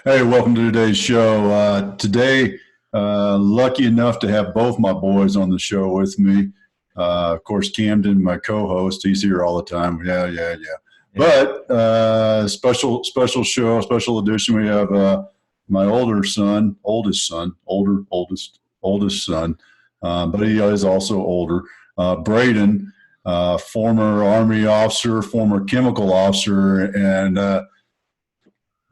Hey, welcome to today's show. Today, lucky enough to have both my boys on the show with me. Of course, Camden, my co-host, he's here all the time. Yeah. But special show, special edition. We have my oldest son, but he is also older. Braden, former Army officer, former chemical officer, and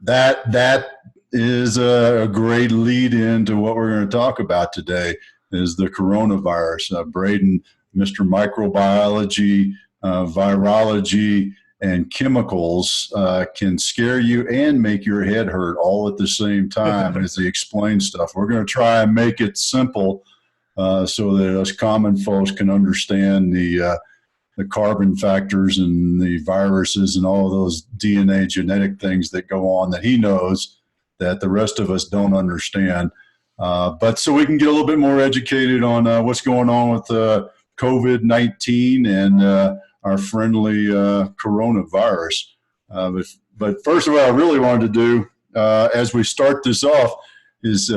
that is a great lead into what we're going to talk about today is the coronavirus. Braden, Mr. Microbiology, virology, and chemicals can scare you and make your head hurt all at the same time as he explains stuff. We're going to try and make it simple so that us common folks can understand the carbon factors and the viruses and all of those DNA genetic things that go on that he knows that the rest of us don't understand. But so we can get a little bit more educated on what's going on with COVID-19 and our friendly coronavirus. But first of all, I really wanted to do as we start this off is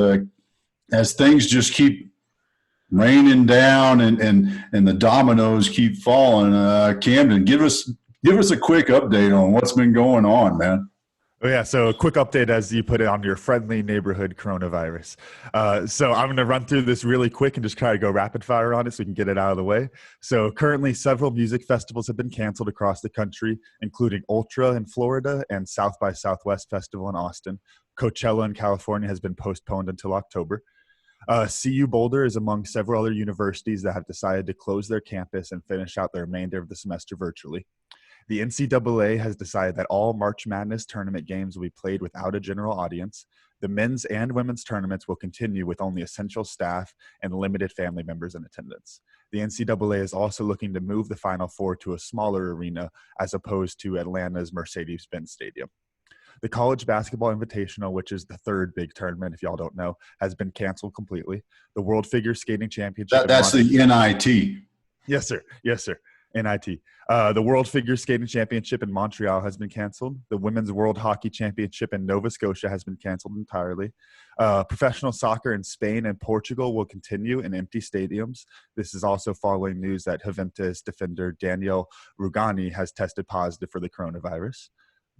as things just keep raining down and the dominoes keep falling. Camden, give us a quick update on what's been going on, man. Oh, yeah. So a quick update as you put it on your friendly neighborhood coronavirus. So I'm going to run through this really quick and just try to go rapid fire on it so we can get it out of the way. So currently several music festivals have been canceled across the country, including Ultra in Florida and South by Southwest Festival in Austin. Coachella in California has been postponed until October. CU Boulder is among several other universities that have decided to close their campus and finish out the remainder of the semester virtually. The NCAA has decided that all March Madness tournament games will be played without a general audience. The men's and women's tournaments will continue with only essential staff and limited family members in attendance. The NCAA is also looking to move the Final Four to a smaller arena as opposed to Atlanta's Mercedes-Benz Stadium. The College Basketball Invitational, which is the third big tournament, if y'all don't know, has been canceled completely. The World Figure Skating Championship. That's the NIT. Yes, sir. NIT. The World Figure Skating Championship in Montreal has been canceled. The Women's World Hockey Championship in Nova Scotia has been canceled entirely. Professional soccer in Spain and Portugal will continue in empty stadiums. This is also following news that Juventus defender Daniel Rugani has tested positive for the coronavirus.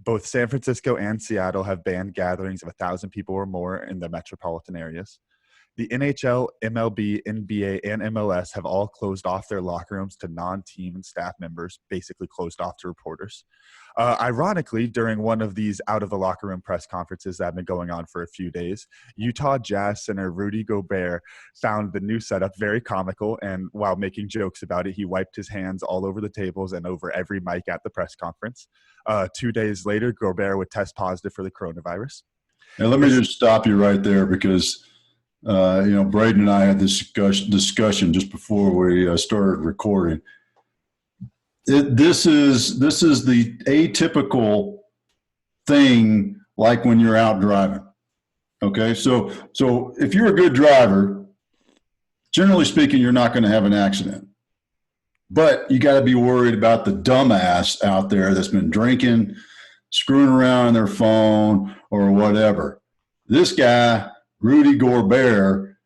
Both San Francisco and Seattle have banned gatherings of 1,000 people or more in the metropolitan areas. The NHL, MLB, NBA, and MLS have all closed off their locker rooms to non-team and staff members, basically closed off to reporters. Ironically, during one of these out-of-the-locker-room press conferences that have been going on for a few days, Utah Jazz center Rudy Gobert found the new setup very comical, and while making jokes about it, he wiped his hands all over the tables and over every mic at the press conference. 2 days later, Gobert would test positive for the coronavirus. Now, let me just stop you right there because Braden and I had this discussion just before we started recording. This is the atypical thing, like when you're out driving. Okay, so if you're a good driver, generally speaking, you're not going to have an accident. But you got to be worried about the dumbass out there that's been drinking, screwing around on their phone, or whatever. This guy, Rudy Gobert,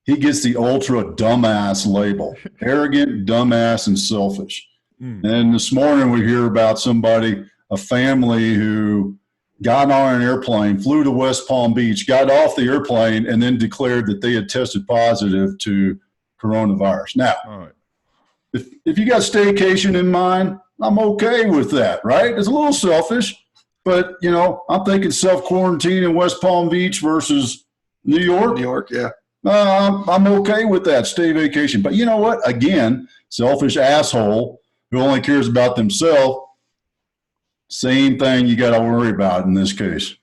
he gets the ultra dumbass label. Arrogant, dumbass, and selfish. And this morning we hear about a family who got on an airplane, flew to West Palm Beach, got off the airplane, and then declared that they had tested positive to coronavirus. Now, if you got staycation in mind, I'm okay with that, right? It's a little selfish, but, I'm thinking self-quarantine in West Palm Beach versus New York. New York, yeah. I'm okay with that, stay vacation. But you know what? Again, selfish asshole who only cares about themselves, same thing you got to worry about in this case.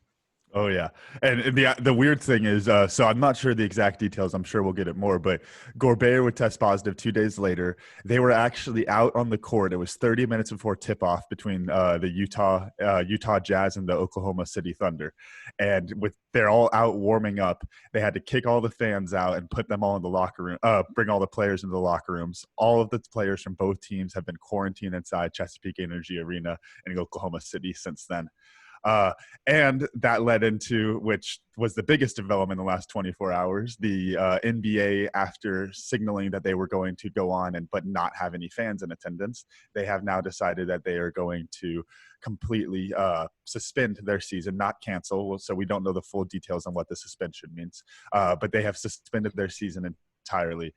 Oh, yeah. And the weird thing is, so I'm not sure the exact details. I'm sure we'll get it more. But Gobert would test positive 2 days later. They were actually out on the court. It was 30 minutes before tip-off between the Utah Jazz and the Oklahoma City Thunder. And they're all out warming up, they had to kick all the fans out and put them all in the locker room, bring all the players into the locker rooms. All of the players from both teams have been quarantined inside Chesapeake Energy Arena in Oklahoma City since then. And that led into, which was the biggest development in the last 24 hours, the NBA, after signaling that they were going to go on but not have any fans in attendance, they have now decided that they are going to completely suspend their season, not cancel. So we don't know the full details on what the suspension means, but they have suspended their season entirely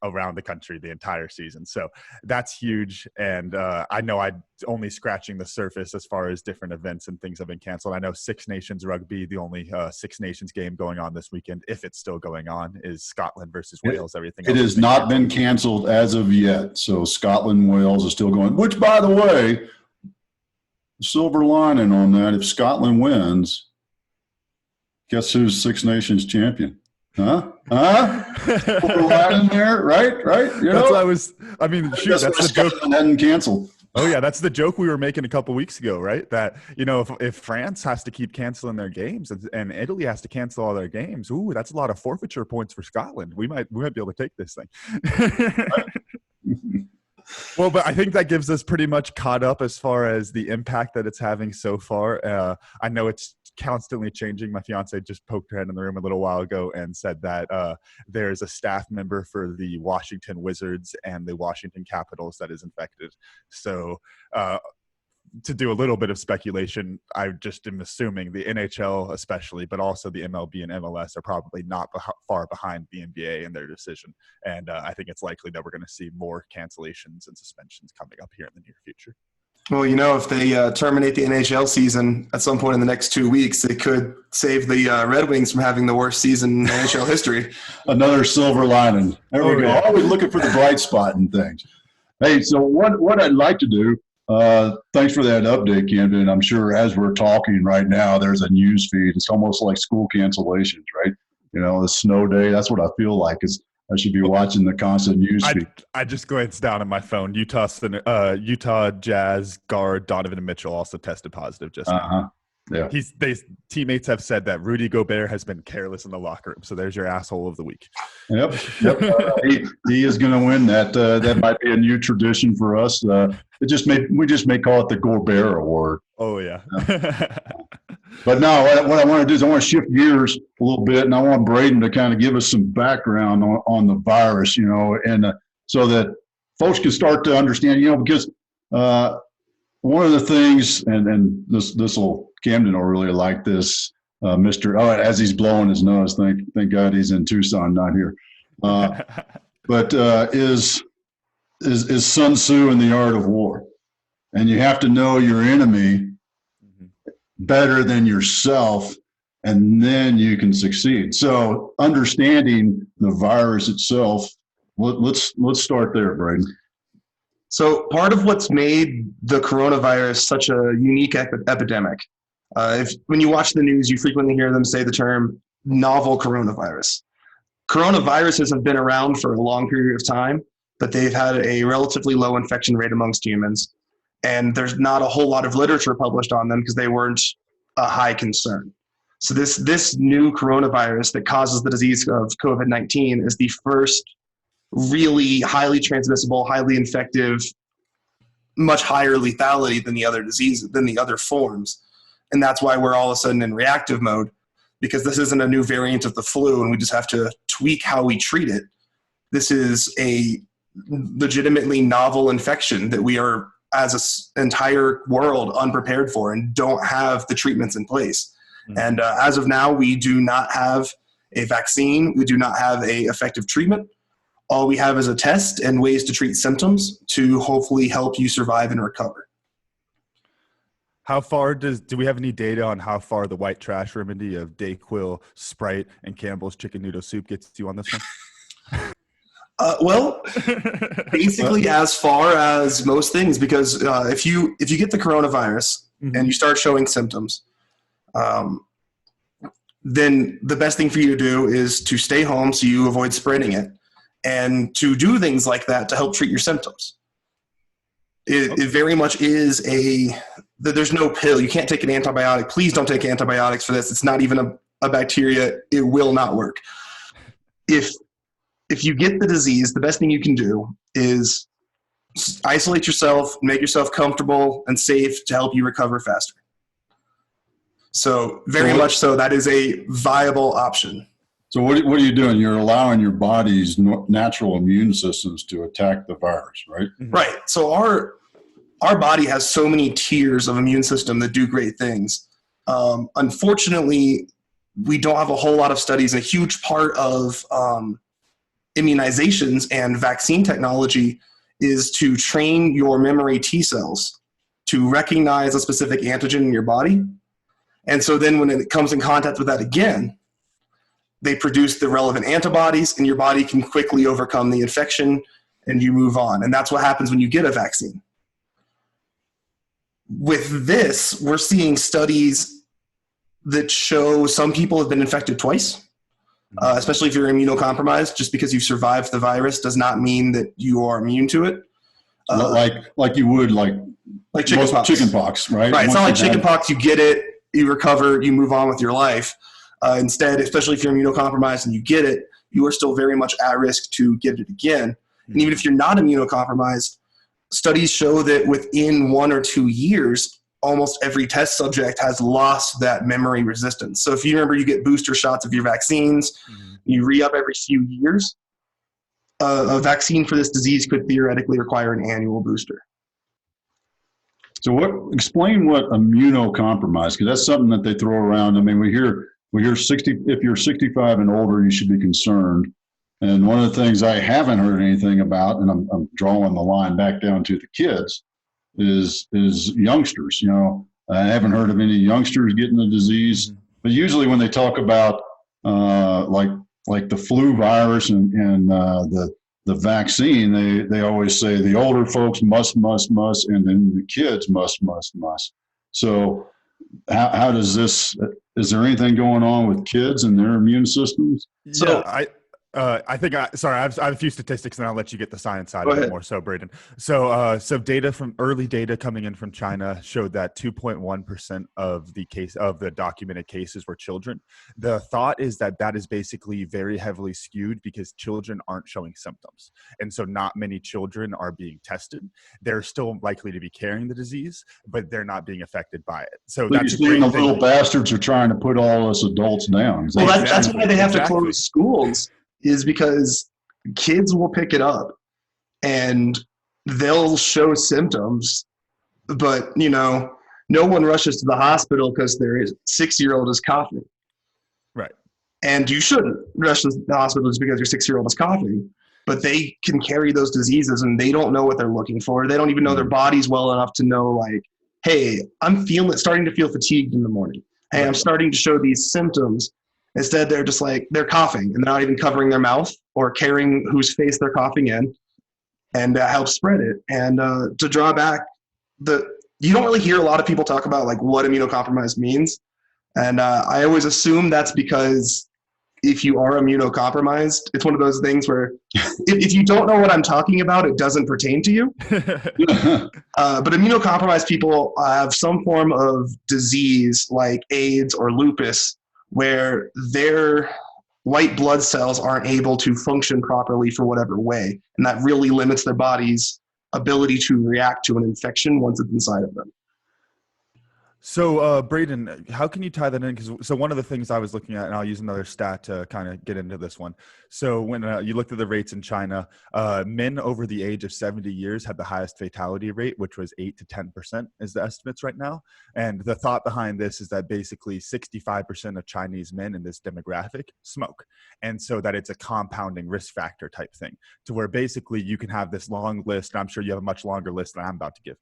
around the country, the entire season. So that's huge. And I know I'm only scratching the surface as far as different events and things have been canceled. I know Six Nations rugby, the only Six Nations game going on this weekend, if it's still going on, is Scotland versus Wales. Everything it has not been canceled as of yet. So Scotland, Wales is still going, which, by the way, silver lining on that, if Scotland wins, guess who's Six Nations champion? Huh? Right in there, right? You that's know? what shoot, that's the joke. Hadn't canceled. Oh yeah, that's the joke we were making a couple weeks ago, right? That, if France has to keep canceling their games and Italy has to cancel all their games, ooh, that's a lot of forfeiture points for Scotland. We might be able to take this thing. Well, but I think that gives us pretty much caught up as far as the impact that it's having so far. I know it's constantly changing. My fiance just poked her head in the room a little while ago and said that there's a staff member for the Washington Wizards and the Washington Capitals that is infected. So to do a little bit of speculation, I just am assuming the NHL especially, but also the MLB and MLS are probably not far behind the NBA in their decision. And I think it's likely that we're going to see more cancellations and suspensions coming up here in the near future. Well, if they terminate the NHL season at some point in the next 2 weeks, it could save the Red Wings from having the worst season in NHL history. Another silver lining. There we go. Yeah. Always looking for the bright spot in things. Hey, so what I'd like to do, thanks for that update, Camden. I'm sure as we're talking right now, there's a news feed. It's almost like school cancellations, right? The snow day. That's what I feel like. I should be watching the constant news feed. I just glanced down at my phone. Utah Jazz guard Donovan Mitchell also tested positive just now. Yeah. Teammates have said that Rudy Gobert has been careless in the locker room. So there's your asshole of the week. Yep. He is going to win that. That might be a new tradition for us. We just may call it the Gobert Award. Oh yeah. But no, what I want to do is I want to shift gears a little bit, and I want Braden to kind of give us some background on the virus, and so that folks can start to understand, because one of the things, and this will, Camden will really like this, as he's blowing his nose, thank God he's in Tucson, not here. But is Sun Tzu in the Art of War, and you have to know your enemy better than yourself, and then you can succeed. So understanding the virus itself, let's start there, Braden. So part of what's made the coronavirus such a unique epidemic, when you watch the news, you frequently hear them say the term novel coronavirus. Coronaviruses have been around for a long period of time, but they've had a relatively low infection rate amongst humans. And there's not a whole lot of literature published on them because they weren't a high concern. So this new coronavirus that causes the disease of COVID-19 is the first really highly transmissible, highly infective, much higher lethality than the other diseases, than the other forms. And that's why we're all of a sudden in reactive mode, because this isn't a new variant of the flu and we just have to tweak how we treat it. This is a legitimately novel infection that we are, as an entire world, unprepared for and don't have the treatments in place. Mm-hmm. And as of now, we do not have a vaccine. We do not have a effective treatment. All we have is a test and ways to treat symptoms to hopefully help you survive and recover. How far do we have any data on how far the white trash remedy of Dayquil, Sprite, and Campbell's chicken noodle soup gets you on this one? Well, basically as far as most things, because if you get the coronavirus and you start showing symptoms, then the best thing for you to do is to stay home so you avoid spreading it, and to do things like that to help treat your symptoms. It very much is there's no pill. You can't take an antibiotic. Please don't take antibiotics for this. It's not even a bacteria. It will not work. If you get the disease, the best thing you can do is isolate yourself, make yourself comfortable and safe to help you recover faster. So very much so, that is a viable option. So what are you doing? You're allowing your body's natural immune systems to attack the virus, right? Mm-hmm. Right. So our body has so many tiers of immune system that do great things. Unfortunately, we don't have a whole lot of studies. A huge part of immunizations and vaccine technology is to train your memory T cells to recognize a specific antigen in your body. And so then when it comes in contact with that again, they produce the relevant antibodies and your body can quickly overcome the infection and you move on. And that's what happens when you get a vaccine. With this, we're seeing studies that show some people have been infected twice, especially if you're immunocompromised. Just because you've survived the virus does not mean that you are immune to it. Like you would like chickenpox, right? Right. It's not like chickenpox. You get it, you recover, you move on with your life. Instead, especially if you're immunocompromised and you get it, you are still very much at risk to get it again. And even if you're not immunocompromised, studies show that within 1 or 2 years, almost every test subject has lost that memory resistance. So if you remember, you get booster shots of your vaccines, you re-up every few years. A vaccine for this disease could theoretically require an annual booster. So explain what immunocompromised, because that's something that they throw around. I mean, we hear 60, if you're 65 and older, you should be concerned. And one of the things I haven't heard anything about, and I'm drawing the line back down to the kids, is youngsters. You know, I haven't heard of any youngsters getting the disease. But usually when they talk about like the flu virus and the vaccine, they always say the older folks must, and then the kids must. So how does this? Is there anything going on with kids and their immune systems? So I think I have a few statistics and I'll let you get the science side of it more so, Braden. So data from early data coming in from China showed that 2.1% of the documented cases were children. The thought is that is basically very heavily skewed because children aren't showing symptoms. And so not many children are being tested. They're still likely to be carrying the disease, but they're not being affected by it. So that's the little bastards are trying to put all us adults down. Well, that's why they have to close schools. Is because kids will pick it up and they'll show symptoms, but no one rushes to the hospital because their 6-year-old is coughing. Right. And you shouldn't rush to the hospital just because your 6-year-old is coughing, but they can carry those diseases and they don't know what they're looking for. They don't even know their bodies well enough to know, like, hey, I'm starting to feel fatigued in the morning. Hey, I'm starting to show these symptoms. Instead, they're just like, they're coughing and they're not even covering their mouth or caring whose face they're coughing in, and help spread it. And to draw back, you don't really hear a lot of people talk about like what immunocompromised means. And I always assume that's because if you are immunocompromised, it's one of those things where if you don't know what I'm talking about, it doesn't pertain to you. But immunocompromised people have some form of disease like AIDS or lupus, where their white blood cells aren't able to function properly for whatever way. And that really limits their body's ability to react to an infection once it's inside of them. So, Braden, how can you tie that in? So one of the things I was looking at, and I'll use another stat to kind of get into this one. So when you looked at the rates in China, men over the age of 70 years had the highest fatality rate, which was 8 to 10% is the estimates right now. And the thought behind this is that basically 65% of Chinese men in this demographic smoke. And so that it's a compounding risk factor type thing, to where basically you can have this long list, and I'm sure you have a much longer list than I'm about to give,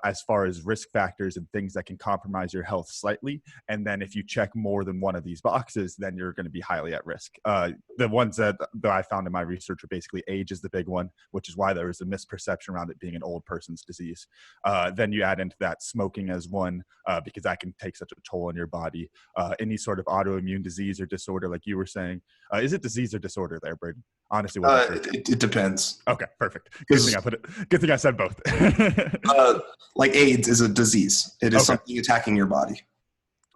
as far as risk factors and things that can compromise your health slightly. And then if you check more than one of these boxes, then you're going to be highly at risk. The ones that I found in my research are basically age is the big one, which is why there is a misperception around it being an old person's disease. Then you add into that smoking as one, because that can take such a toll on your body. Any sort of autoimmune disease or disorder, like you were saying. Is it disease or disorder there, Braden? Honestly, it depends. Okay, perfect. Good thing I said both. Like AIDS is a disease. It is something attacking your body.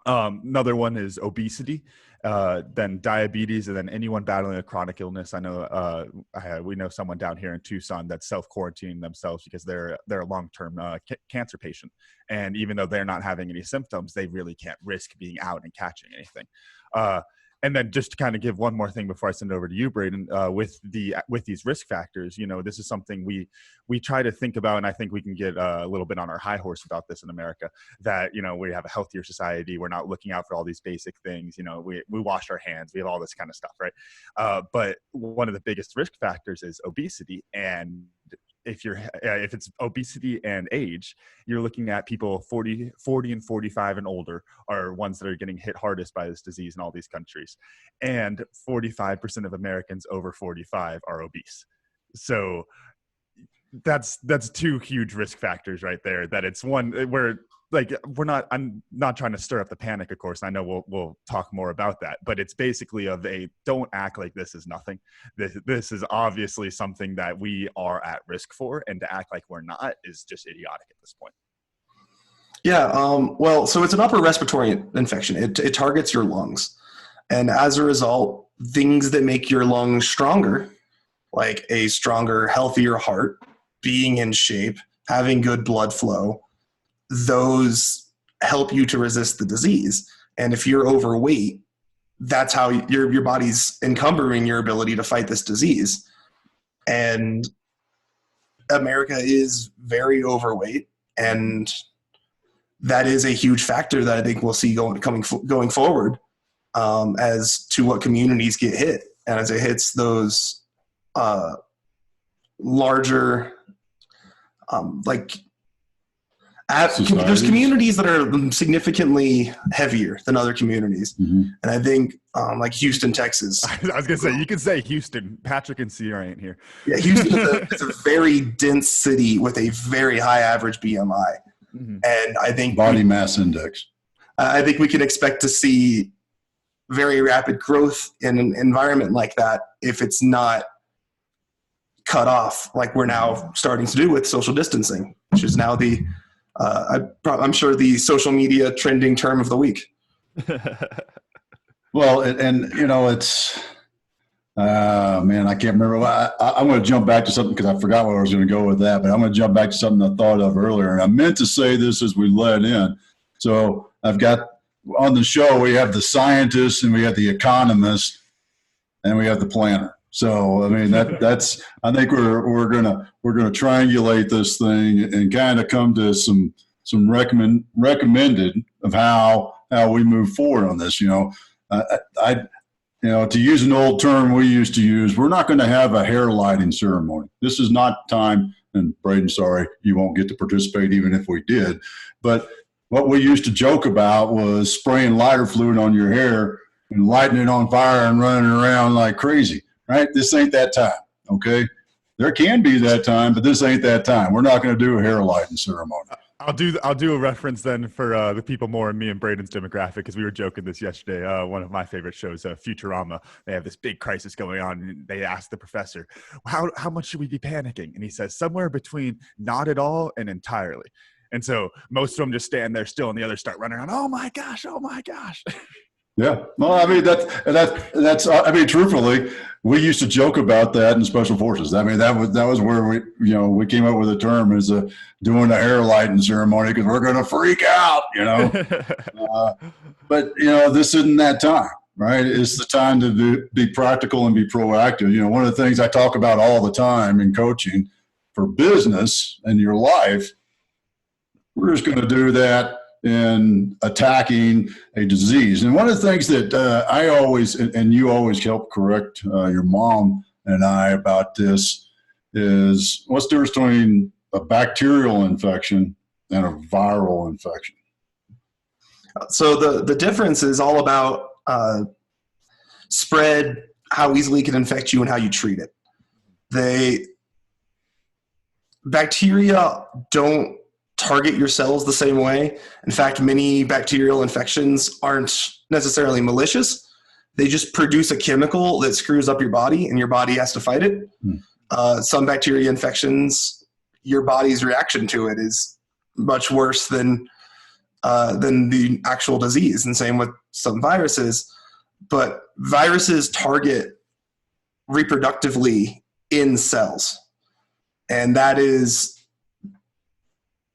Another one is obesity, then diabetes, and then anyone battling a chronic illness. I know we know someone down here in Tucson that's self-quarantining themselves because they're a long-term cancer patient. And even though they're not having any symptoms, they really can't risk being out and catching anything. And then just to kind of give one more thing before I send it over to you, Braden, with these risk factors, this is something we try to think about, and I think we can get a little bit on our high horse about this in America, that, we have a healthier society. We're not looking out for all these basic things. We wash our hands. We have all this kind of stuff, right? But one of the biggest risk factors is obesity. And if it's obesity and age, you're looking at people 40 and 45 and older are ones that are getting hit hardest by this disease in all these countries. And 45% of Americans over 45 are obese. So that's two huge risk factors right there, that it's one where I'm not trying to stir up the panic, of course. I know we'll talk more about that, but it's basically don't act like this is nothing. This is obviously something that we are at risk for, and to act like we're not is just idiotic at this point. Yeah. Well, so it's an upper respiratory infection. It targets your lungs. And as a result, things that make your lungs stronger, like a stronger, healthier heart, being in shape, having good blood flow, those help you to resist the disease. And if you're overweight, that's how your body's encumbering your ability to fight this disease. And America is very overweight, and that is a huge factor that I think we'll see going forward as to what communities get hit, and as it hits those larger there's communities that are significantly heavier than other communities. Mm-hmm. And I think like Houston, Texas. I was going to say, you can say Houston. Patrick and Sierra ain't here. Yeah, Houston is a very dense city with a very high average BMI. Mm-hmm. And I think body mass index. I think we can expect to see very rapid growth in an environment like that if it's not cut off like we're now starting to do with social distancing, which is now I'm sure the social media trending term of the week. Well, it's, man, I can't remember. I'm going to jump back to something because I forgot where I was going to go with that, but I'm going to jump back to something I thought of earlier. And I meant to say this as we led in. So I've got on the show, we have the scientists and we have the economist and we have the planner. So, I mean, that's, I think we're going to triangulate this thing and kind of come to some recommended of how we move forward on this. To use an old term we used to use, we're not going to have a hair lighting ceremony. This is not time, and Braden, sorry, you won't get to participate even if we did. But what we used to joke about was spraying lighter fluid on your hair and lighting it on fire and running around like crazy. Right? This ain't that time, okay? There can be that time, but this ain't that time. We're not going to do a hair lighting ceremony. I'll do a reference then for the people more in me and Braden's demographic, because we were joking this yesterday. One of my favorite shows, Futurama, they have this big crisis going on, and they ask the professor, how much should we be panicking? And he says, somewhere between not at all and entirely. And so most of them just stand there still, and the others start running around, oh my gosh. Yeah. Well, I mean, that's, I mean, truthfully, we used to joke about that in special forces. I mean, that was where we came up with the term as doing a hair lighting ceremony because we're going to freak out, but this isn't that time, right? It's the time to be practical and be proactive. One of the things I talk about all the time in coaching for business and your life, we're just going to do that in attacking a disease. And one of the things that I always, and you always help correct your mom and I about this, is what's the difference between a bacterial infection and a viral infection? So the difference is all about spread, how easily it can infect you, and how you treat it. Bacteria don't target your cells the same way. In fact, many bacterial infections aren't necessarily malicious. They just produce a chemical that screws up your body, and your body has to fight it. Some bacteria infections, your body's reaction to it is much worse than than the actual disease, and same with some viruses. But viruses target reproductively in cells, and that is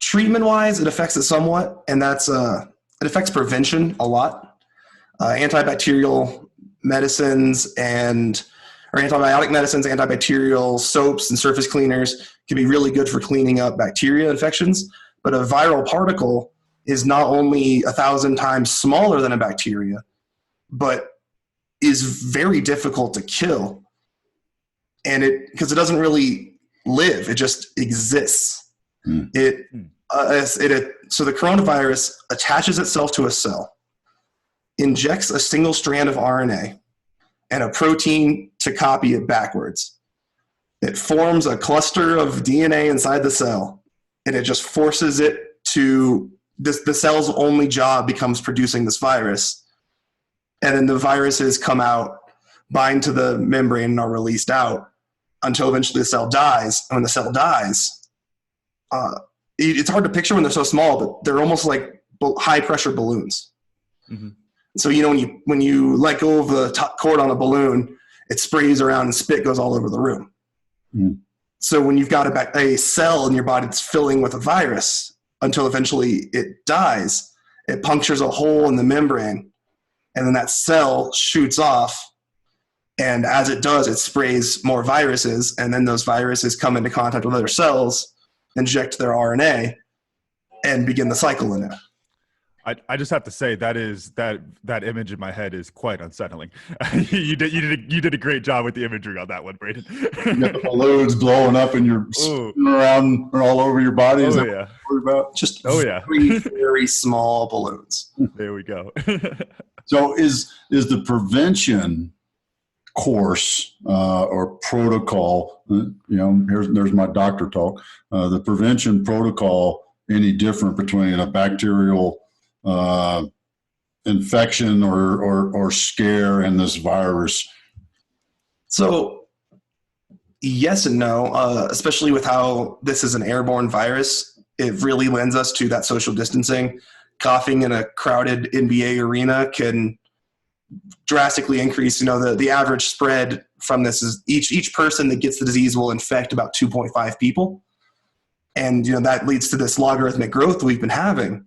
treatment-wise, it affects it somewhat, and that's it affects prevention a lot. Antibacterial medicines or antibiotic medicines, antibacterial soaps and surface cleaners can be really good for cleaning up bacteria infections, but a viral particle is not only 1,000 times smaller than a bacteria, but is very difficult to kill. And because it doesn't really live, it just exists. So the coronavirus attaches itself to a cell, injects a single strand of RNA and a protein to copy it backwards. It forms a cluster of DNA inside the cell, and it just forces it to the cell's only job becomes producing this virus. And then the viruses come out, bind to the membrane, and are released out until eventually the cell dies. And when the cell dies, it's hard to picture when they're so small, but they're almost like high pressure balloons. Mm-hmm. So, when you let go of the top cord on a balloon, it sprays around and spit goes all over the room. Mm. So when you've got a cell in your body that's filling with a virus until eventually it dies, it punctures a hole in the membrane, and then that cell shoots off. And as it does, it sprays more viruses, and then those viruses come into contact with other cells, inject their RNA, and begin the cycle in it. I just have to say that image in my head is quite unsettling. You did a great job with the imagery on that one, Braden. You got the balloons blowing up and you're spinning around all over your body. Is that what you're worried about? Just very, very small balloons. There we go. So is the prevention course or protocol, there's my doctor talk, the prevention protocol any different between a bacterial infection or scare and this virus? So yes and no, especially with how this is an airborne virus. It really lends us to that social distancing. Coughing in a crowded NBA arena can drastically increase. The average spread from this is each person that gets the disease will infect about 2.5 people. And that leads to this logarithmic growth we've been having.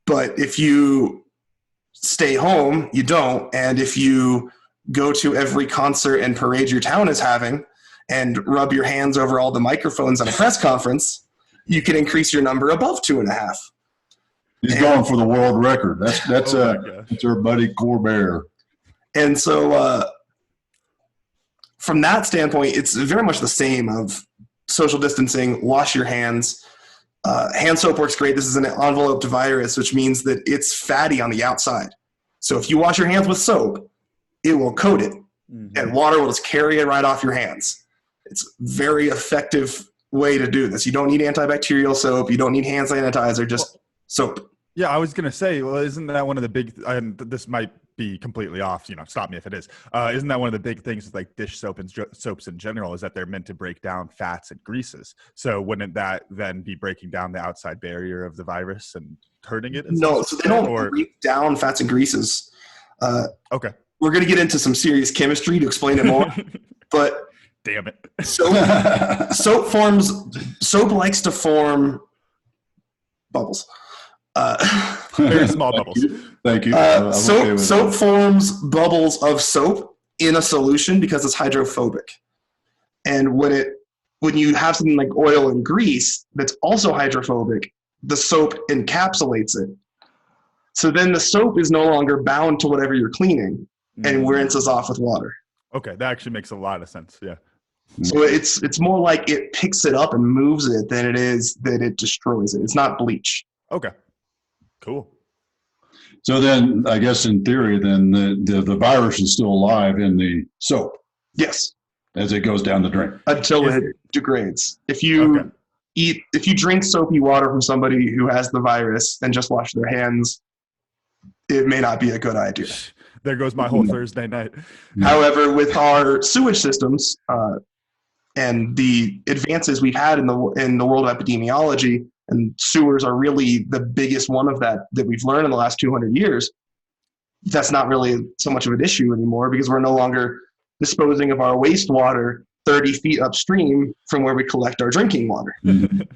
But if you stay home, you don't. And if you go to every concert and parade your town is having and rub your hands over all the microphones at a press conference, you can increase your number above 2.5. He's going for the world record. That's our buddy Corbett. And so from that standpoint, it's very much the same of social distancing, wash your hands. Hand soap works great. This is an enveloped virus, which means that it's fatty on the outside. So if you wash your hands with soap, it will coat it, and water will just carry it right off your hands. It's a very effective way to do this. You don't need antibacterial soap. You don't need hand sanitizer, just soap. Yeah, I was going to say, well, isn't that one of the big, and this might be completely off, stop me if it is. Isn't that one of the big things with like dish soap and soaps in general is that they're meant to break down fats and greases? So wouldn't that then be breaking down the outside barrier of the virus and hurting it? No, so they don't break down fats and greases. Okay. We're going to get into some serious chemistry to explain it more, but damn it. Soap likes to form bubbles. Very small bubbles. Thank you. Soap forms bubbles of soap in a solution because it's hydrophobic. And when you have something like oil and grease that's also hydrophobic, the soap encapsulates it. So then the soap is no longer bound to whatever you're cleaning and rinses off with water. Okay, that actually makes a lot of sense. Yeah. So it's more like it picks it up and moves it than it is that it destroys it. It's not bleach. Okay. Cool. So then, I guess in theory, then the virus is still alive in the soap. Yes. As it goes down the drain. Until it degrades. If you drink soapy water from somebody who has the virus and just wash their hands, it may not be a good idea. There goes my whole Thursday night. However, with our sewage systems and the advances we've had in the world of epidemiology and sewers are really the biggest one of that we've learned in the last 200 years. That's not really so much of an issue anymore because we're no longer disposing of our wastewater 30 feet upstream from where we collect our drinking water. Mhm.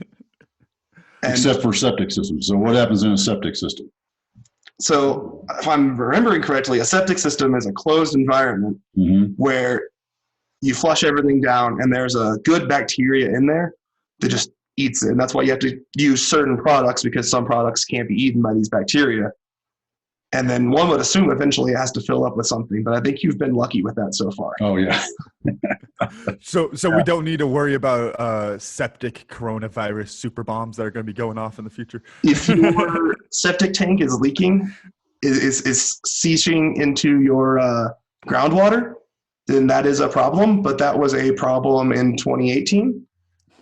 Except for septic systems. So what happens in a septic system? So if I'm remembering correctly, a septic system is a closed environment where you flush everything down and there's a good bacteria in there that just eats it. And that's why you have to use certain products, because some products can't be eaten by these bacteria. And then one would assume eventually it has to fill up with something, but I think you've been lucky with that so far. Oh, yeah. So we don't need to worry about septic coronavirus super bombs that are going to be going off in the future. If your septic tank is leaking, is seeping into your groundwater, then that is a problem. But that was a problem in 2018,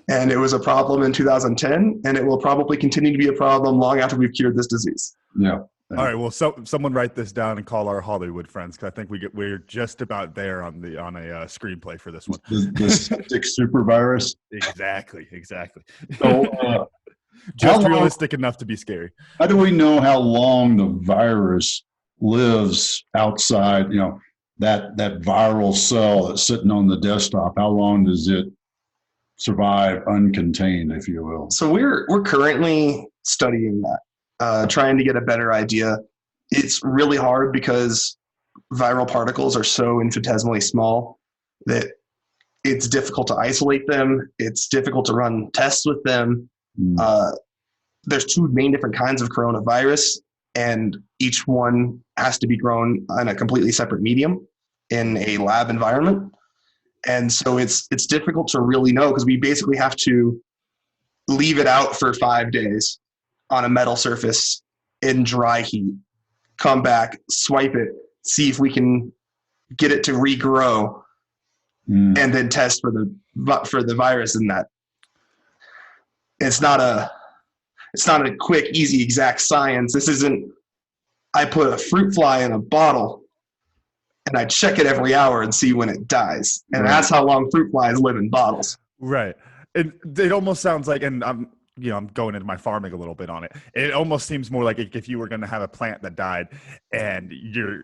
and it was a problem in 2010, and it will probably continue to be a problem long after we've cured this disease. Yeah. All right. Well, someone write this down and call our Hollywood friends, because I think we're just about there on a screenplay for this one. The septic super virus. Exactly. So, just realistic enough to be scary. How do we know how long the virus lives outside? That viral cell that's sitting on the desktop. How long does it survive uncontained, if you will? So we're currently studying that. Trying to get a better idea. It's really hard because viral particles are so infinitesimally small that it's difficult to isolate them. It's difficult to run tests with them. There's two main different kinds of coronavirus, and each one has to be grown in a completely separate medium in a lab environment. And so it's difficult to really know, because we basically have to leave it out for 5 days on a metal surface in dry heat, come back, swipe it, see if we can get it to regrow, and then test for the virus in that. It's not a quick, easy, exact science. This isn't, I put a fruit fly in a bottle and I check it every hour and see when it dies. And that's how long fruit flies live in bottles. Right. It almost sounds like, and I'm going into my farming a little bit on it. It almost seems more like if you were going to have a plant that died, and you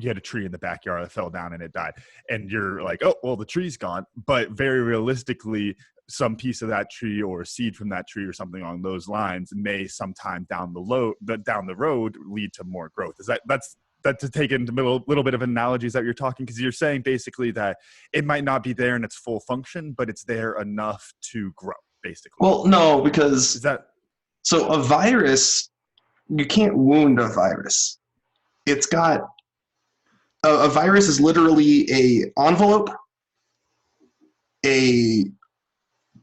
had a tree in the backyard that fell down and it died, and you're like, oh, well, the tree's gone. But very realistically, some piece of that tree or a seed from that tree or something along those lines may sometime down the road lead to more growth. That's to take into a little bit of analogies that you're talking, because you're saying basically that it might not be there in its full function, but it's there enough to grow, basically. Well, no, because so a virus, you can't wound a virus. It's got a virus is literally a envelope, a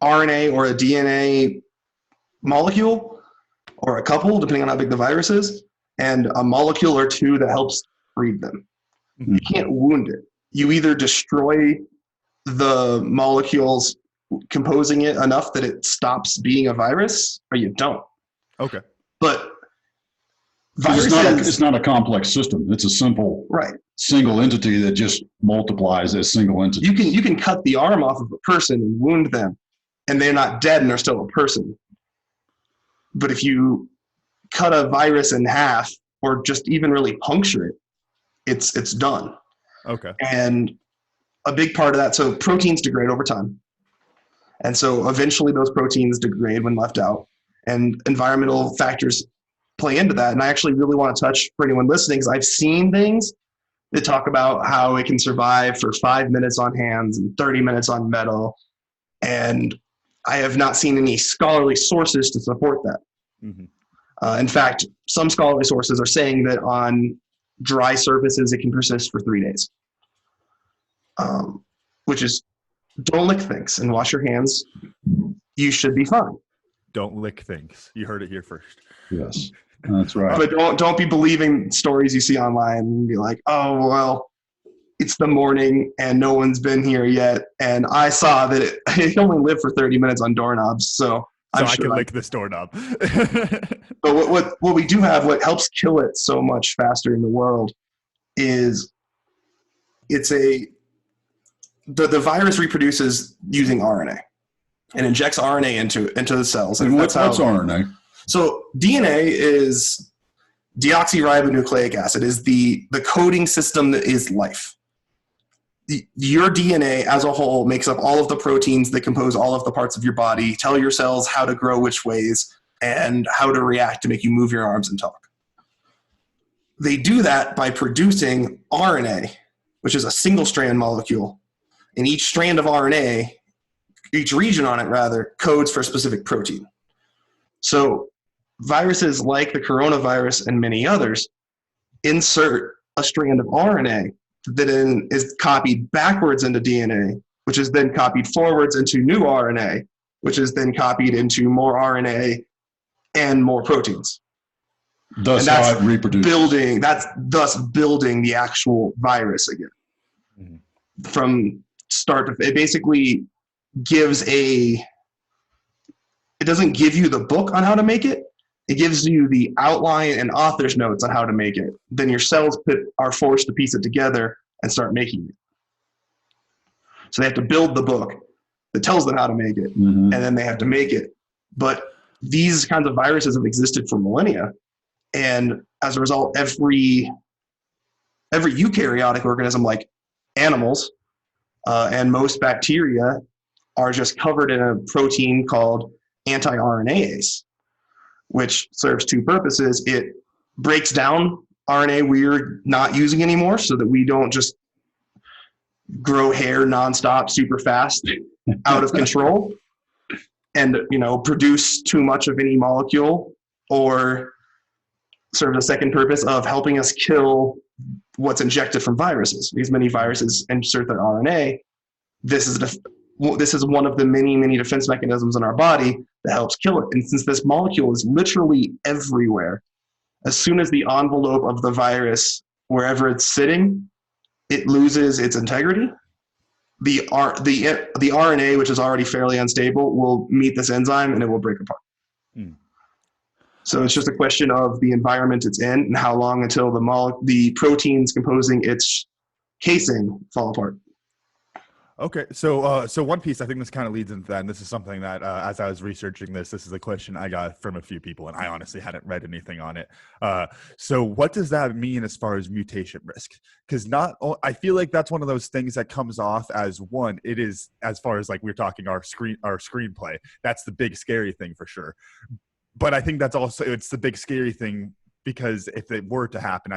RNA or a DNA molecule, or a couple, depending on how big the virus is, and a molecule or two that helps breed them. You can't wound it. You either destroy the molecules composing it enough that it stops being a virus, or you don't. Okay. But it's not a complex system. It's a simple single entity that just multiplies as single entity. You can cut the arm off of a person and wound them, and they're not dead and they're still a person. But if you cut a virus in half, or just even really puncture it, it's done. Okay. And a big part of that, so proteins degrade over time. And so eventually those proteins degrade when left out, and environmental factors play into that. And I actually really want to touch, for anyone listening, because I've seen things that talk about how it can survive for 5 minutes on hands and 30 minutes on metal. And I have not seen any scholarly sources to support that. Mm-hmm. In fact, some scholarly sources are saying that on dry surfaces, it can persist for 3 days. Which is, don't lick things and wash your hands. You should be fine. Don't lick things. You heard it here first. Yes, that's right. But don't be believing stories you see online and be like, oh, well, it's the morning and no one's been here yet. And I saw that it only lived for 30 minutes on doorknobs. So I'm sure I can lick this doorknob. But what we do have, what helps kill it so much faster in the world, is the virus reproduces using RNA. and injects RNA into the cells. And what's RNA? So DNA is deoxyribonucleic acid, is the coding system that is life. Your DNA as a whole makes up all of the proteins that compose all of the parts of your body, tell your cells how to grow which ways, and how to react to make you move your arms and talk. They do that by producing RNA, which is a single-strand molecule. And each strand of RNA, each region on it rather, codes for a specific protein. So viruses like the coronavirus and many others insert a strand of RNA that then is copied backwards into DNA, which is then copied forwards into new RNA, which is then copied into more RNA and more proteins. Thus how it reproduces. That's thus building the actual virus again. Mm-hmm. From start to, it basically it doesn't give you the book on how to make it. It gives you the outline and author's notes on how to make it. Then your cells are forced to piece it together and start making it. So they have to build the book that tells them how to make it, and then they have to make it. But these kinds of viruses have existed for millennia. And as a result, every eukaryotic organism like animals and most bacteria are just covered in a protein called anti-RNase, which serves two purposes. It breaks down RNA we're not using anymore so that we don't just grow hair nonstop super fast out of control and produce too much of any molecule, or serve the second purpose of helping us kill what's injected from viruses. Because many viruses insert their RNA. This is one of the many, many defense mechanisms in our body that helps kill it. And since this molecule is literally everywhere, as soon as the envelope of the virus, wherever it's sitting, it loses its integrity. The RNA, which is already fairly unstable, will meet this enzyme and it will break apart. So it's just a question of the environment it's in and how long until the proteins composing its casing fall apart. Okay, so one piece, I think this kind of leads into that, and this is something that as I was researching this is a question I got from a few people, and I honestly hadn't read anything on it. So what does that mean as far as mutation risk? Because I feel like that's one of those things that comes off as one. It is, as far as like we're talking our screenplay. That's the big scary thing for sure. But I think it's the big scary thing because if it were to happen,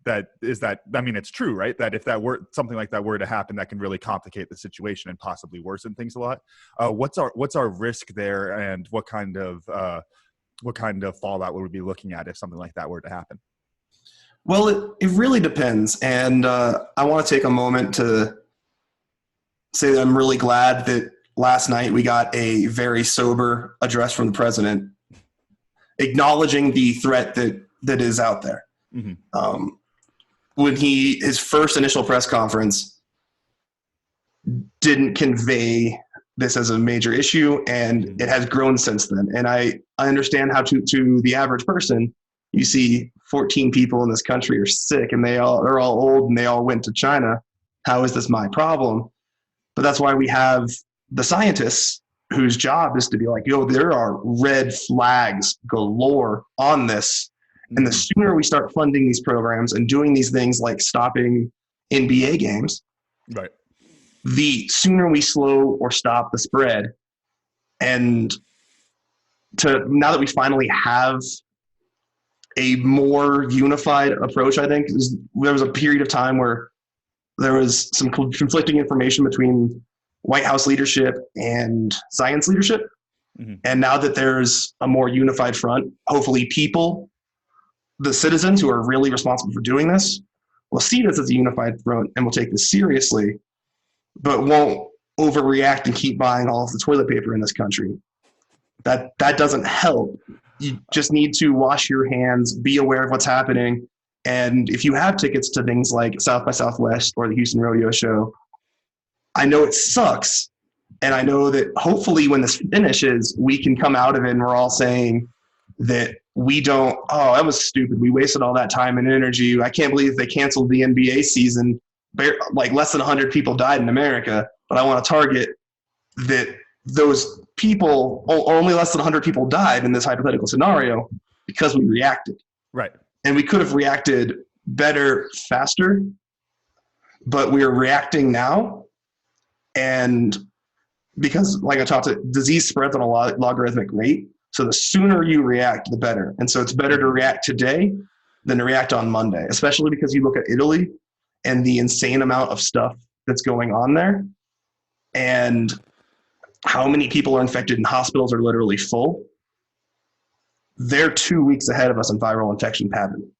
it's true, right? That if something like that were to happen, that can really complicate the situation and possibly worsen things a lot. What's our risk there, and what kind of fallout would we be looking at if something like that were to happen? Well, it really depends, and I want to take a moment to say that I'm really glad that last night we got a very sober address from the president, acknowledging the threat that is out there. Mm-hmm. When his first initial press conference didn't convey this as a major issue, and it has grown since then. And I understand how to the average person, you see 14 people in this country are sick and they're all old and they all went to China. How is this my problem? But that's why we have the scientists whose job is to be like, there are red flags galore on this. And the sooner we start funding these programs and doing these things like stopping NBA games, right, the sooner we slow or stop the spread. And now that we finally have a more unified approach, I think there was a period of time where there was some conflicting information between White House leadership and science leadership. Mm-hmm. And now that there's a more unified front, hopefully the citizens who are really responsible for doing this will see this as a unified front and will take this seriously, but won't overreact and keep buying all of the toilet paper in this country. That doesn't help. You just need to wash your hands, be aware of what's happening. And if you have tickets to things like South by Southwest or the Houston Rodeo Show, I know it sucks. And I know that hopefully when this finishes, we can come out of it and we're all saying that that was stupid. We wasted all that time and energy. I can't believe they canceled the NBA season. Like less than 100 people died in America. But I want to target that those people, only less than 100 people died in this hypothetical scenario because we reacted. Right. And we could have reacted better, faster, but we are reacting now. And because, like I talked about, disease spreads on a logarithmic rate. So the sooner you react, the better. And so it's better to react today than to react on Monday, especially because you look at Italy and the insane amount of stuff that's going on there, and how many people are infected and hospitals are literally full. They're 2 weeks ahead of us in viral infection pattern.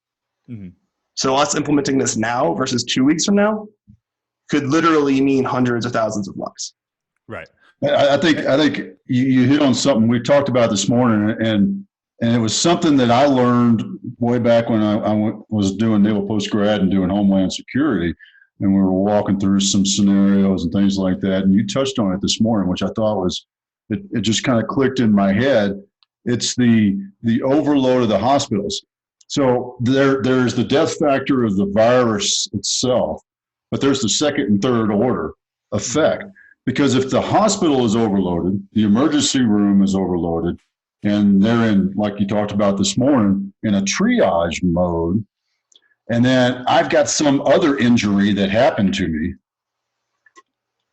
Mm-hmm. So us implementing this now versus 2 weeks from now could literally mean hundreds of thousands of lives. Right. I think you hit on something we talked about this morning, and it was something that I learned way back when I was doing naval postgrad and doing Homeland Security, and we were walking through some scenarios and things like that. And you touched on it this morning, which I thought was, it just kind of clicked in my head. It's the overload of the hospitals. So there's the death factor of the virus itself, but there's the second and third order effect. Because if the hospital is overloaded, the emergency room is overloaded, and they're in, like you talked about this morning, in a triage mode, and then I've got some other injury that happened to me,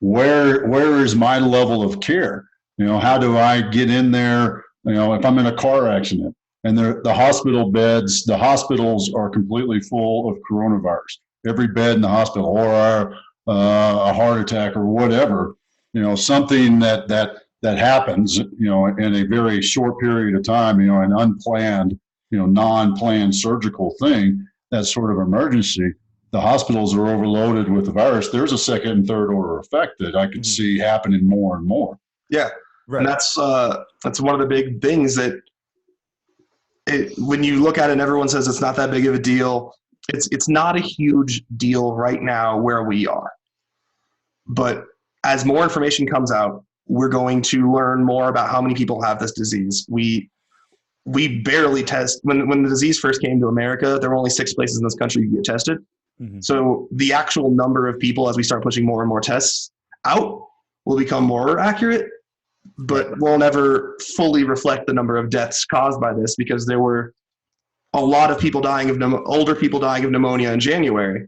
where is my level of care? How do I get in there? If I'm in a car accident and the hospital beds, the hospitals are completely full of coronavirus, every bed in the hospital, or a heart attack or whatever, something that happens, in a very short period of time, an unplanned, non-planned surgical thing, that sort of emergency, the hospitals are overloaded with the virus. There's a second and third order effect that I could see happening more and more. Yeah. Right. And that's one of the big things that when you look at it and everyone says it's not that big of a deal, it's not a huge deal right now where we are. But as more information comes out, we're going to learn more about how many people have this disease. We barely test. When the disease first came to America, there were only 6 places in this country you could get tested. Mm-hmm. So the actual number of people, as we start pushing more and more tests out, will become more accurate, but will never fully reflect the number of deaths caused by this, because there were a lot of people dying of older people dying of pneumonia in January,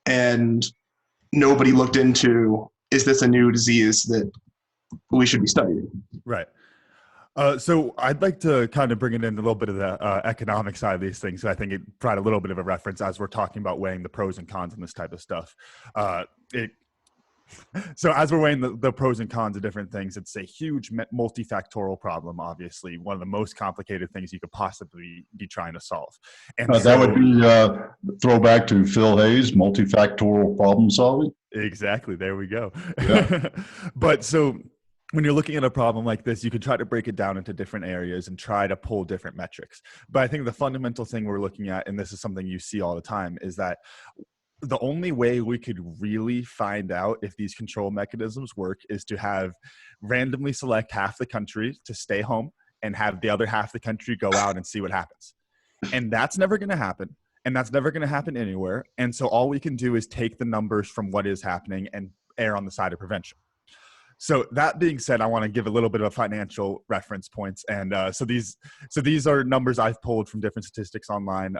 and nobody looked into, is this a new disease that we should be studying? Right. So I'd like to kind of bring it in a little bit of the economic side of these things. So I think it provides a little bit of a reference as we're talking about weighing the pros and cons and this type of stuff. So as we're weighing the pros and cons of different things, it's a huge multifactorial problem, obviously, one of the most complicated things you could possibly be trying to solve. And that would be throwback to Phil Hayes, multifactorial problem solving. Exactly. There we go. Yeah. But so when you're looking at a problem like this, you can try to break it down into different areas and try to pull different metrics. But I think the fundamental thing we're looking at, and this is something you see all the time, is that the only way we could really find out if these control mechanisms work is to have randomly select half the country to stay home and have the other half of the country go out and see what happens. And that's never going to happen. And that's never going to happen anywhere. And so all we can do is take the numbers from what is happening and err on the side of prevention. So that being said, I want to give a little bit of financial reference points. And so these are numbers I've pulled from different statistics online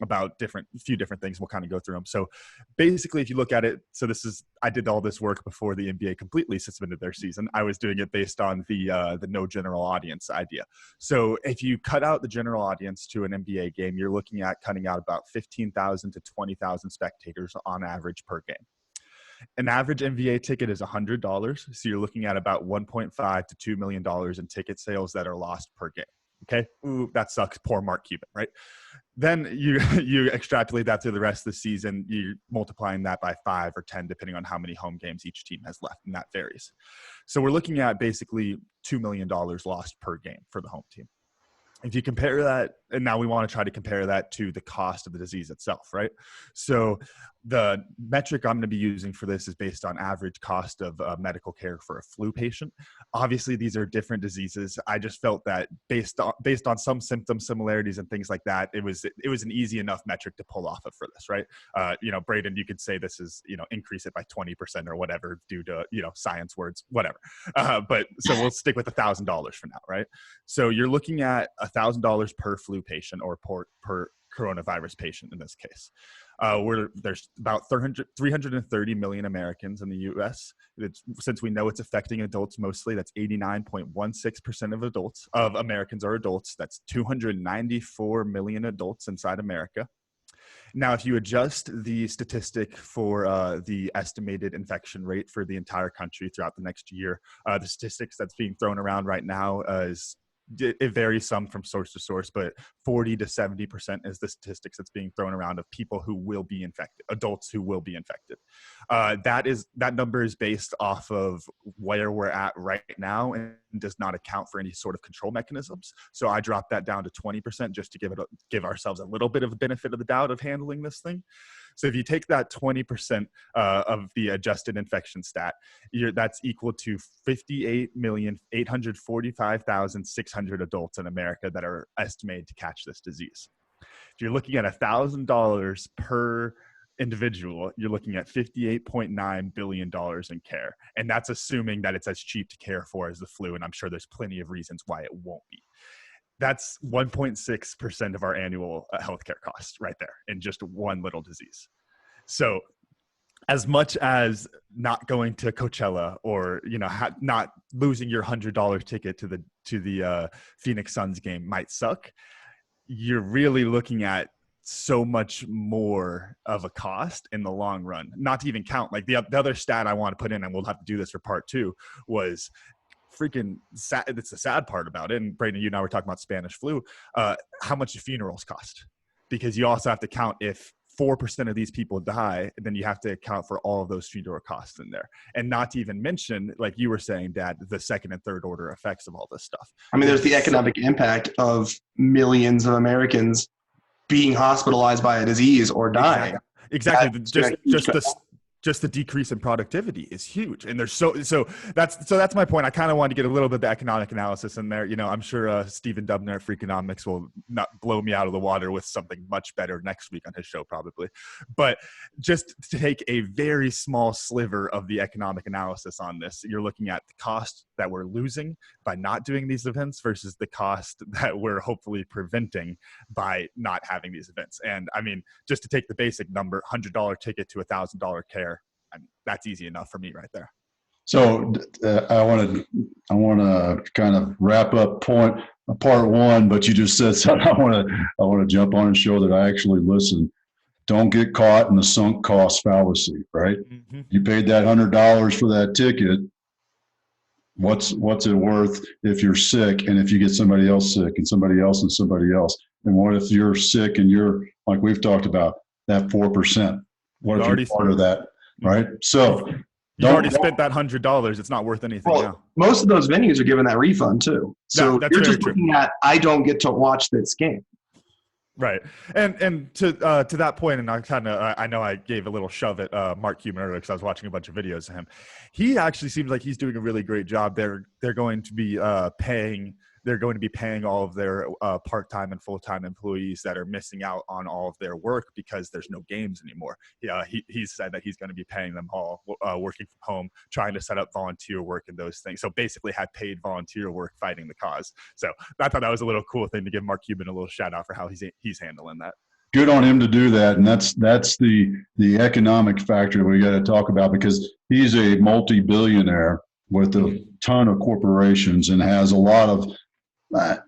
about a few different things. We'll kind of go through them. So basically, if you look at it, so I did all this work before the NBA completely suspended their season. I was doing it based on the no general audience idea. So if you cut out the general audience to an NBA game, you're looking at cutting out about 15,000 to 20,000 spectators on average per game. An average NBA ticket is $100. So you're looking at about $1.5 to $2 million in ticket sales that are lost per game. Okay. Ooh, that sucks. Poor Mark Cuban, right? Then you extrapolate that through the rest of the season. You're multiplying that by 5 or 10, depending on how many home games each team has left, and that varies. So we're looking at basically $2 million lost per game for the home team. If you compare that, and now we want to try to compare that to the cost of the disease itself, right? So The metric I'm going to be using for this is based on average cost of medical care for a flu patient. Obviously, these are different diseases. I just felt that based on some symptom similarities and things like that, it was an easy enough metric to pull off of for this, right? Braden, you could say this is, increase it by 20% or whatever due to, science words, whatever. But so we'll stick with $1,000 for now, right? So you're looking at $1,000 per flu patient or per coronavirus patient in this case. There's about 330 million Americans in the U.S. Since we know it's affecting adults mostly, that's 89.16% of Americans are adults. That's 294 million adults inside America. Now, if you adjust the statistic for the estimated infection rate for the entire country throughout the next year, the statistics that's being thrown around right now it varies some from source to source, but 40 to 70% is the statistics that's being thrown around of people who will be infected, adults who will be infected. That number is based off of where we're at right now and does not account for any sort of control mechanisms. So I dropped that down to 20% just to give ourselves a little bit of a benefit of the doubt of handling this thing. So if you take that 20% of the adjusted infection stat, that's equal to 58,845,600 adults in America that are estimated to catch this disease. If you're looking at $1,000 per individual, you're looking at $58.9 billion in care. And that's assuming that it's as cheap to care for as the flu. And I'm sure there's plenty of reasons why it won't be. That's 1.6% of our annual healthcare costs right there in just one little disease. So as much as not going to Coachella or, not losing your $100 ticket to the Phoenix Suns game might suck, you're really looking at so much more of a cost in the long run. Not to even count, like the other stat I want to put in, and we'll have to do this for part 2, was freaking sad. It's the sad part about it. And Braden, you and I were talking about Spanish flu, how much do funerals cost? Because you also have to count if 4% of these people die, then you have to account for all of those funeral costs in there. And not to even mention, like you were saying, Dad, the second and third order effects of all this stuff. I mean, there's the economic impact of millions of Americans being hospitalized by a disease or dying. Exactly. Just the decrease in productivity is huge. And there's so that's my point. I kind of wanted to get a little bit of the economic analysis in there. I'm sure Stephen Dubner at Freakonomics will not blow me out of the water with something much better next week on his show probably. But just to take a very small sliver of the economic analysis on this, you're looking at the cost that we're losing by not doing these events versus the cost that we're hopefully preventing by not having these events. And I mean, just to take the basic number, $100 ticket to $1,000 care, that's easy enough for me right there. So I want to kind of wrap up part 1, but you just said something I want to jump on and show that I actually listen. Don't get caught in the sunk cost fallacy, right? Mm-hmm. You paid that $100 for that ticket. What's it worth if you're sick and if you get somebody else sick and somebody else and somebody else? And what if you're sick and you're, like we've talked about, that 4%? What if you're part of that? Right. So you already spent that $100. It's not worth anything now. Most of those venues are giving that refund too. So you're just looking at, I don't get to watch this game. Right. And to that point, and I know I gave a little shove at Mark Cuban earlier because I was watching a bunch of videos of him. He actually seems like he's doing a really great job. They're going to be paying all of their part-time and full-time employees that are missing out on all of their work because there's no games anymore. He said that he's going to be paying them all working from home, trying to set up volunteer work and those things. So basically had paid volunteer work fighting the cause. So I thought that was a little cool thing to give Mark Cuban a little shout out for how he's handling that. Good on him to do that. And that's the economic factor that we got to talk about, because he's a multi-billionaire with a ton of corporations and has a lot of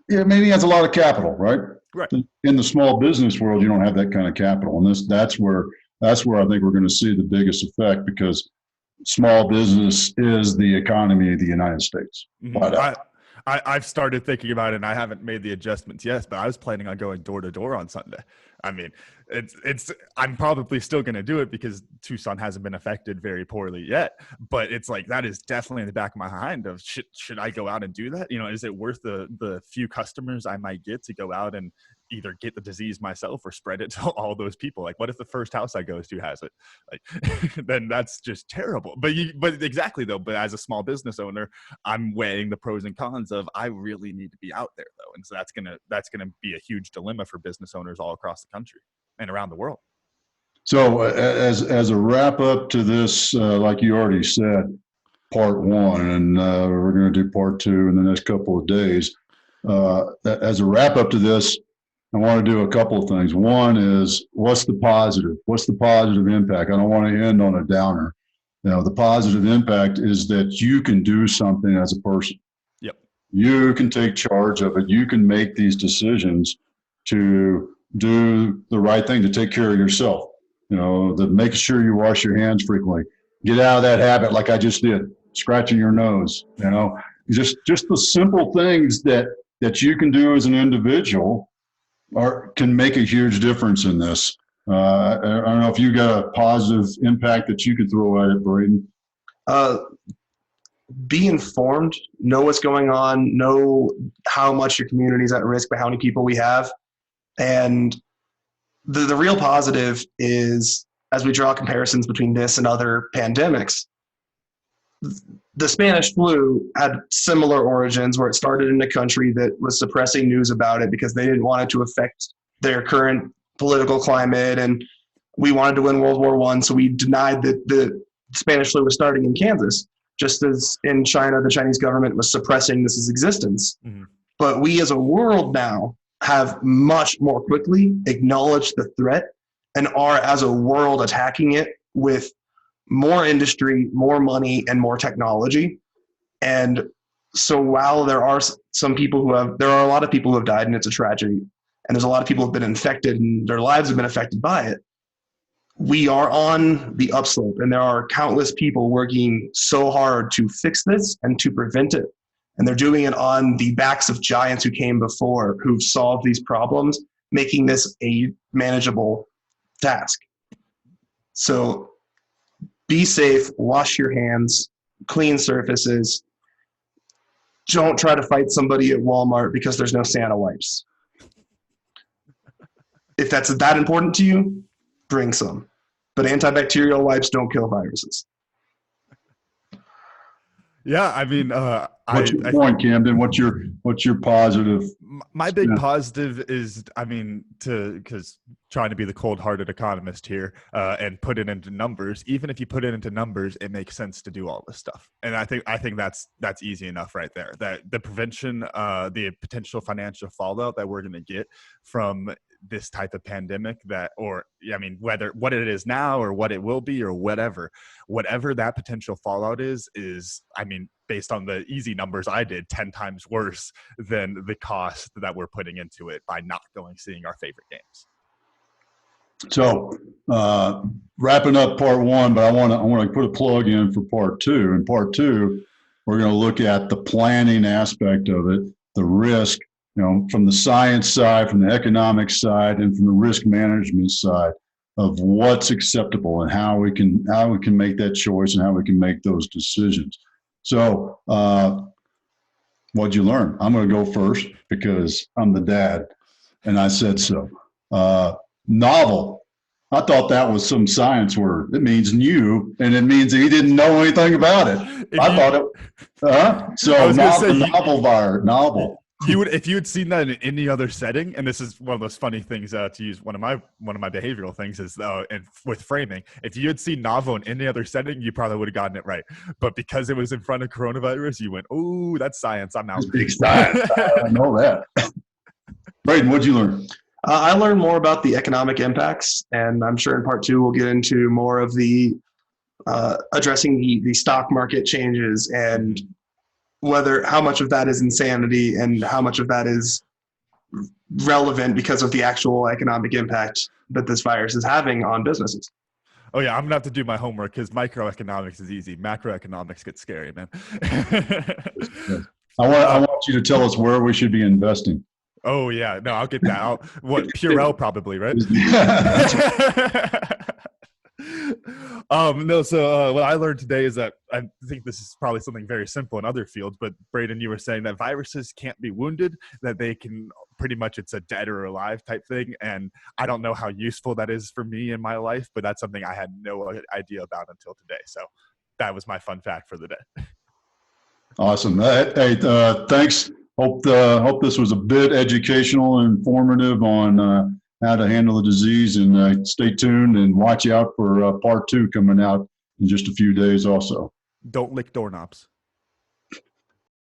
maybe he has a lot of capital, right? Right. In the small business world, you don't have that kind of capital, and that's where I think we're going to see the biggest effect, because small business is the economy of the United States. Mm-hmm. I've started thinking about it, and I haven't made the adjustments yet, but I was planning on going door to door on Sunday. I mean, I'm probably still going to do it because Tucson hasn't been affected very poorly yet, but it's like, that is definitely in the back of my mind of should I go out and do that? Is it worth the few customers I might get to go out and either get the disease myself or spread it to all those people. Like, what if the first house I goes to has it? Like, then that's just terrible. But exactly though. But as a small business owner, I'm weighing the pros and cons of I really need to be out there though, and so that's gonna be a huge dilemma for business owners all across the country and around the world. So as a wrap up to this, like you already said, part one, and we're going to do part two in the next couple of days. As a wrap up to this, I want to do a couple of things. One is, what's the positive? What's the positive impact? I don't want to end on a downer. The positive impact is that you can do something as a person. Yep. You can take charge of it. You can make these decisions to do the right thing, to take care of yourself. Making sure you wash your hands frequently. Get out of that habit like I just did, scratching your nose. Just the simple things that you can do as an individual can make a huge difference in this. I don't know if you got a positive impact that you could throw at it, Braden. Be informed, know what's going on, know how much your community is at risk by how many people we have. And the real positive is, as we draw comparisons between this and other pandemics, the Spanish flu had similar origins, where it started in a country that was suppressing news about it because they didn't want it to affect their current political climate. And we wanted to win World War I, so we denied that the Spanish flu was starting in Kansas, just as in China, the Chinese government was suppressing this existence. Mm-hmm. But we as a world now have much more quickly acknowledged the threat and are, as a world, attacking it with more industry, more money, and more technology. And so while there are there are a lot of people who have died, and it's a tragedy, and there's a lot of people who have been infected and their lives have been affected by it, we are on the upslope, and there are countless people working so hard to fix this and to prevent it. And they're doing it on the backs of giants who came before, who've solved these problems, making this a manageable task. So be safe, wash your hands, clean surfaces. Don't try to fight somebody at Walmart because there's no Santa wipes. If that's that important to you, bring some. But antibacterial wipes don't kill viruses. Yeah, I mean, what's your point, Camden? What's your positive? My big positive is, because trying to be the cold-hearted economist here and put it into numbers. Even if you put it into numbers, it makes sense to do all this stuff, and I think that's easy enough right there. That the prevention, the potential financial fallout that we're going to get from this type of pandemic, whether what it is now or what it will be or whatever that potential fallout is, based on the easy numbers I did, 10 times worse than the cost that we're putting into it by not seeing our favorite games. So wrapping up part one, but I want to put a plug in for part two. In part two, we're going to look at the planning aspect of it, the risk, from the science side, from the economic side, and from the risk management side of what's acceptable and how we can make that choice and how we can make those decisions. So what'd you learn? I'm going to go first because I'm the dad and I said so. Novel. I thought that was some science word. It means new, and it means he didn't know anything about it. Novel. If you had seen that in any other setting, and this is one of those funny things to use, one of my behavioral things is and with framing, if you had seen novel in any other setting, you probably would have gotten it right. But because it was in front of coronavirus, you went, "Oh, that's science. I'm out." It's big science. I know that. Braden, what'd you learn? I learned more about the economic impacts, and I'm sure in part two we'll get into more of the addressing the stock market changes and how much of that is insanity and how much of that is relevant because of the actual economic impact that this virus is having on businesses. Oh yeah, I'm gonna have to do my homework because microeconomics is easy. Macroeconomics gets scary, man. I want you to tell us where we should be investing. Oh yeah, no, I'll get that. Purell probably, right? So what I learned today is that I think this is probably something very simple in other fields, but Braden, you were saying that viruses can't be wounded, that they can pretty much it's a dead or alive type thing. And I don't know how useful that is for me in my life, but that's something I had no idea about until today. So that was my fun fact for the day. Awesome. Hey, thanks. Hope this was a bit educational and informative on how to handle the disease. And stay tuned and watch out for part 2 coming out in just a few days also. Don't lick doorknobs.